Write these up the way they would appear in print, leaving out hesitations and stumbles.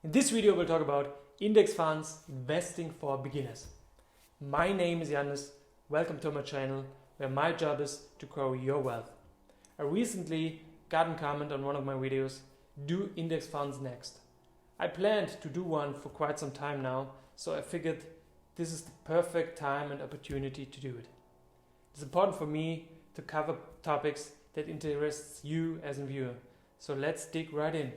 In this video, we'll talk about index funds investing for beginners. My name is Yannis. Welcome to my channel, where my job is to grow your wealth. I recently got a comment on one of my videos, do index funds next. I planned to do one for quite some time now, so I figured this is the perfect time and opportunity to do it. It's important for me to cover topics that interests you as a viewer. So let's dig right in.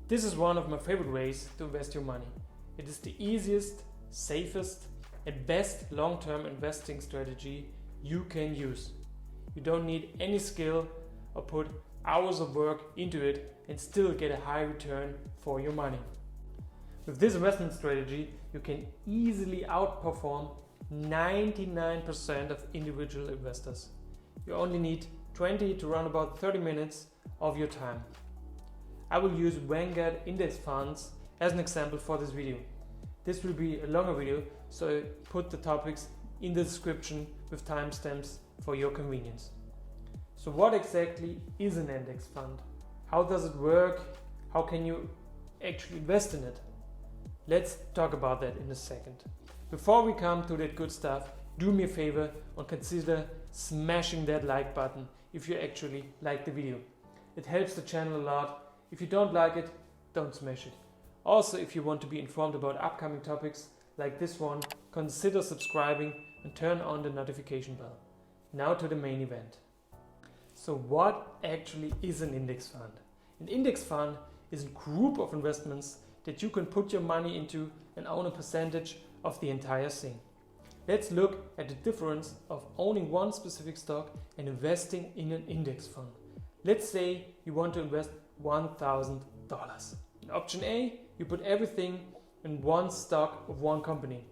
This is one of my favorite ways to invest your money. It is the easiest, safest, and best long-term investing strategy you can use. You don't need any skill or put hours of work into it and still get a high return for your money. With this investment strategy, you can easily outperform 99% of individual investors. You only need 20 to around about 30 minutes of your time. I will use Vanguard index funds as an example for this video. This will be a longer video, so I put the topics in the description with timestamps for your convenience. So what exactly is an index fund? How does it work? How can you actually invest in it? Let's talk about that in a second. Before we come to that good stuff, do me a favor and consider smashing that like button if you actually like the video. It helps the channel a lot. If you don't like it, don't smash it. Also, if you want to be informed about upcoming topics like this one, consider subscribing and turn on the notification bell. Now to the main event. So what actually is an index fund? An index fund is a group of investments that you can put your money into and own a percentage of the entire thing. Let's look at the difference of owning one specific stock and investing in an index fund. Let's say you want to invest $1,000. In option A, you put everything in one stock of one company.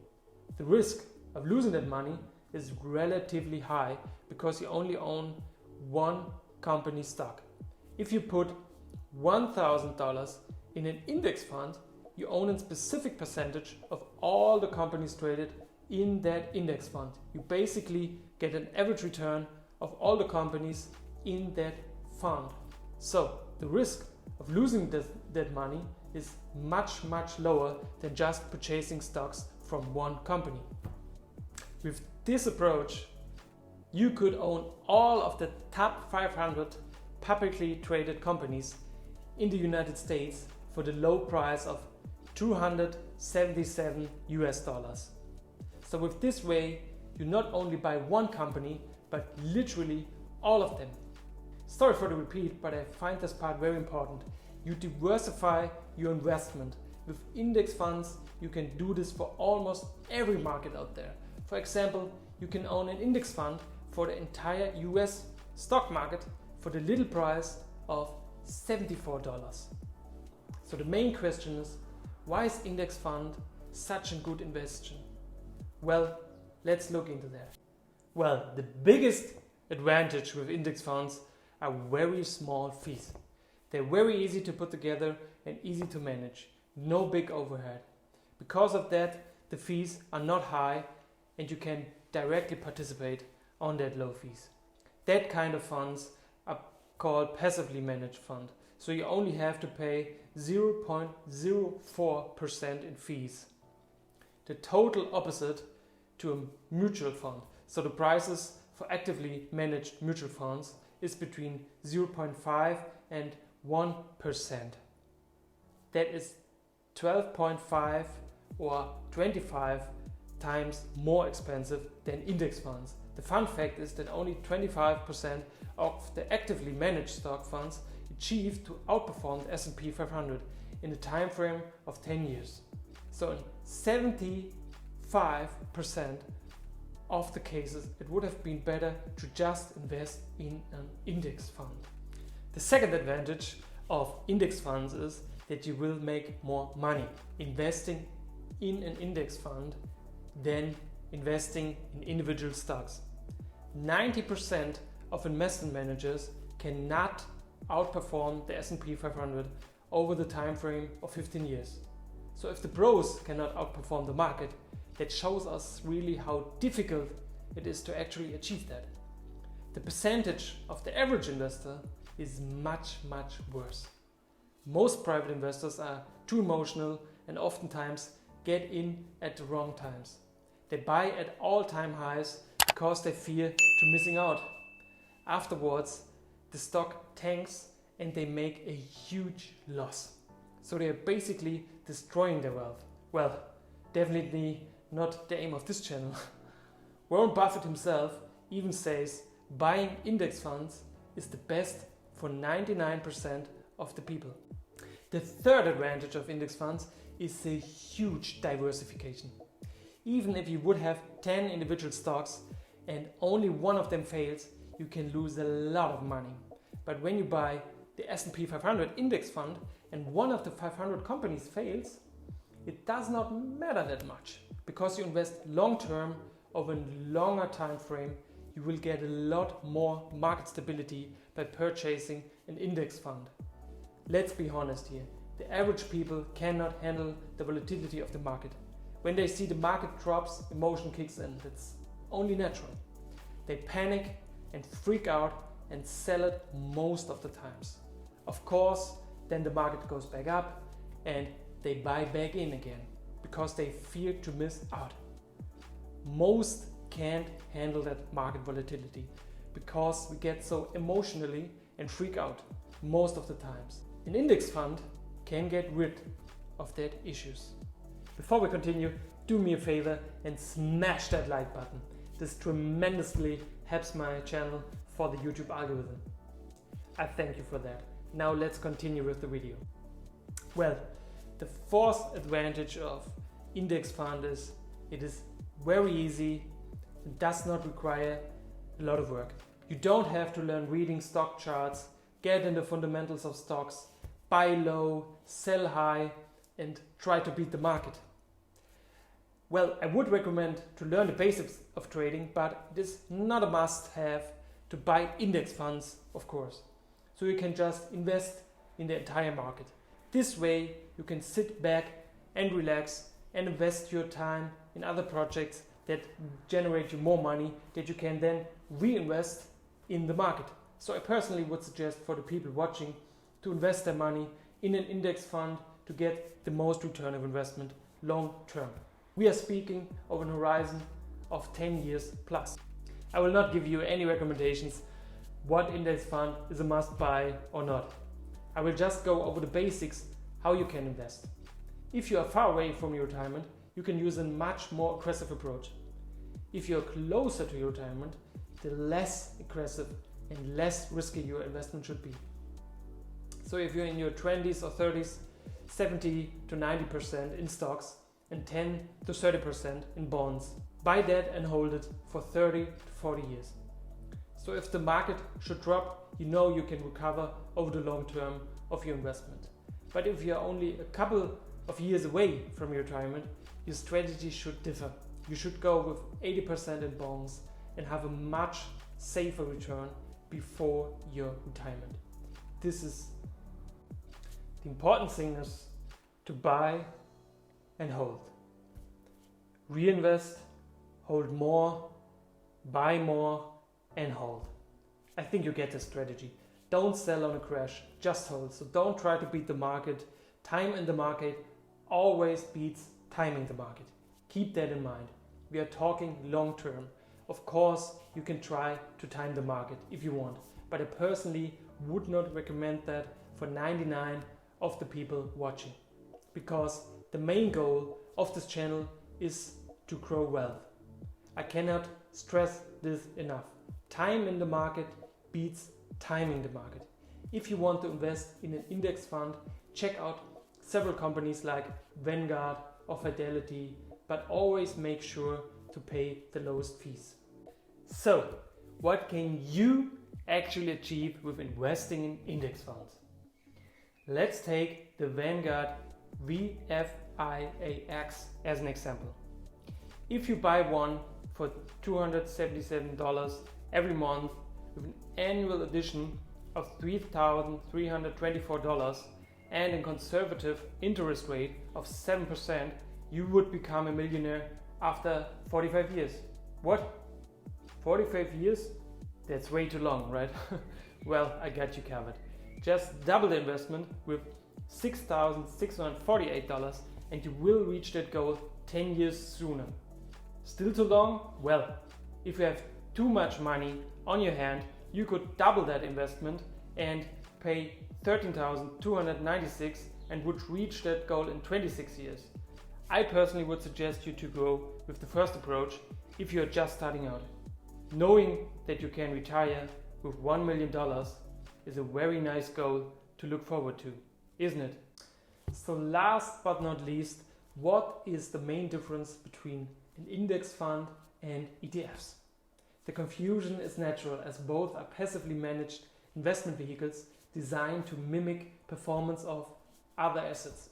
The risk of losing that money is relatively high because you only own one company stock. If you put $1,000 in an index fund, you own a specific percentage of all the companies traded in that index fund. You basically get an average return of all the companies in that fund. So the risk of losing that money is much lower than just purchasing stocks from one company. With this approach, you could own all of the top 500 publicly traded companies in the United States for the low price of $277 US. So with this way, you not only buy one company, but literally all of them. Sorry for the repeat, but I find this part very important. You diversify your investment. With index funds, you can do this for almost every market out there. For example, you can own an index fund for the entire US stock market for the little price of $74. So the main question is, why is index fund such a good investment? Well, let's look into that. Well, the biggest advantage with index funds are very small fees. They're very easy to put together and easy to manage. No big overhead. Because of that, the fees are not high and you can directly participate on that low fees. That kind of funds are called passively managed fund. So you only have to pay 0.04% in fees. The total opposite to a mutual fund. So the prices for actively managed mutual funds is between 0.5 and 1%. That is 12.5 or 25 times more expensive than index funds. The fun fact is that only 25% of the actively managed stock funds achieved to outperform the S&P 500 in a time frame of 10 years. So in 75% of the cases, it would have been better to just invest in an index fund. The second advantage of index funds is that you will make more money investing in an index fund than investing in individual stocks. 90% of investment managers cannot outperform the S&P 500 over the time frame of 15 years. So if the pros cannot outperform the market, that shows us really how difficult it is to actually achieve that. The percentage of the average investor is much worse. Most private investors are too emotional and oftentimes get in at the wrong times. They buy at all-time highs because they fear to missing out. Afterwards, the stock tanks and they make a huge loss. So they are basically destroying their wealth. Well, definitely not the aim of this channel. Warren Buffett himself even says buying index funds is the best for 99% of the people. The third advantage of index funds is a huge diversification. Even if you would have 10 individual stocks and only one of them fails, you can lose a lot of money. But when you buy the S&P 500 index fund and one of the 500 companies fails, it does not matter that much. Because you invest long term over a longer time frame, you will get a lot more market stability by purchasing an index fund. Let's be honest here, the average people cannot handle the volatility of the market. When they see the market drops, emotion kicks in. That's only natural. They panic and freak out and sell it most of the times. Of course, then the market goes back up and they buy back in again because they fear to miss out. Most can't handle that market volatility because we get so emotionally and freak out most of the times. An index fund can get rid of that issues. Before we continue, do me a favor and smash that like button. This tremendously helps my channel for the YouTube algorithm. I thank you for that. Now let's continue with the video. Well, the fourth advantage of index fund is it is very easy. It does not require a lot of work. You don't have to learn reading stock charts, get in the fundamentals of stocks, buy low, sell high, and try to beat the market. Well, I would recommend to learn the basics of trading, but it is not a must-have to buy index funds, of course. So you can just invest in the entire market. This way you can sit back and relax and invest your time in other projects that generate you more money that you can then reinvest in the market. So I personally would suggest for the people watching to invest their money in an index fund to get the most return of investment long term. We are speaking of an horizon of 10 years plus. I will not give you any recommendations what index fund is a must buy or not. I will just go over the basics how you can invest. If you are far away from your retirement, you can use a much more aggressive approach. If you are closer to your retirement, the less aggressive and less risky your investment should be. So if you're in your 20s or 30s, 70 to 90% in stocks and 10 to 30% in bonds. Buy that and hold it for 30 to 40 years. So if the market should drop, you know you can recover over the long term of your investment. But if you're only a couple of years away from your retirement, your strategy should differ. You should go with 80% in bonds and have a much safer return before your retirement. This is the important thing is to buy and hold. Reinvest, hold more, buy more and hold. I think you get the strategy. Don't sell on a crash, just hold. So don't try to beat the market. Time in the market always beats timing the market. Keep that in mind. We are talking long term. Of course, you can try to time the market if you want, but I personally would not recommend that for 99% of the people watching, because the main goal of this channel is to grow wealth. I cannot stress this enough. Time in the market beats timing the market. If you want to invest in an index fund, check out several companies like Vanguard or Fidelity, but always make sure to pay the lowest fees. So, what can you actually achieve with investing in index funds? Let's take the Vanguard VFIAX as an example. If you buy one for $277 every month with an annual addition of $3,324 and a conservative interest rate of 7%, you would become a millionaire after 45 years. What? 45 years? That's way too long, right? Well, I got you covered. Just double the investment with $6,648 and you will reach that goal 10 years sooner. Still too long? Well, if you have too much money on your hand, you could double that investment and pay $13,296 and would reach that goal in 26 years. I personally would suggest you to go with the first approach if you are just starting out. Knowing that you can retire with $1 million is a very nice goal to look forward to, isn't it? So last but not least, what is the main difference between an index fund and ETFs? The confusion is natural as both are passively managed investment vehicles designed to mimic performance of other assets.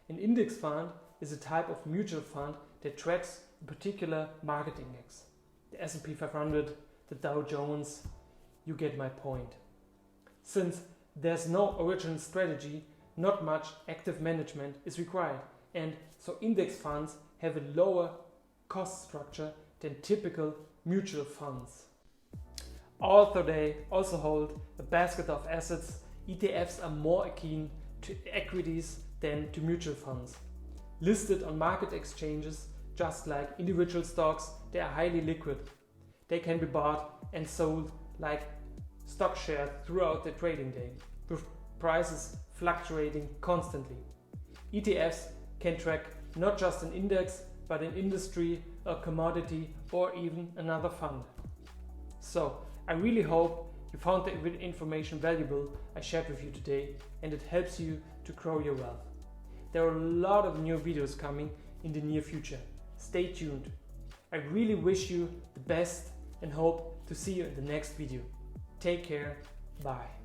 An index fund is a type of mutual fund that tracks a particular market index. The S&P 500, the Dow Jones, you get my point. Since there's no original strategy, not much active management is required, and so index funds have a lower cost structure than typical mutual funds. Although they also hold a basket of assets, ETFs are more akin to equities than to mutual funds. Listed on market exchanges, just like individual stocks, they are highly liquid. They can be bought and sold like stock shares throughout the trading day, with prices fluctuating constantly. ETFs can track not just an index, but an industry, a commodity, or even another fund. So, I really hope you found the information valuable I shared with you today and it helps you to grow your wealth. There are a lot of new videos coming in the near future. Stay tuned. I really wish you the best and hope to see you in the next video. Take care. Bye.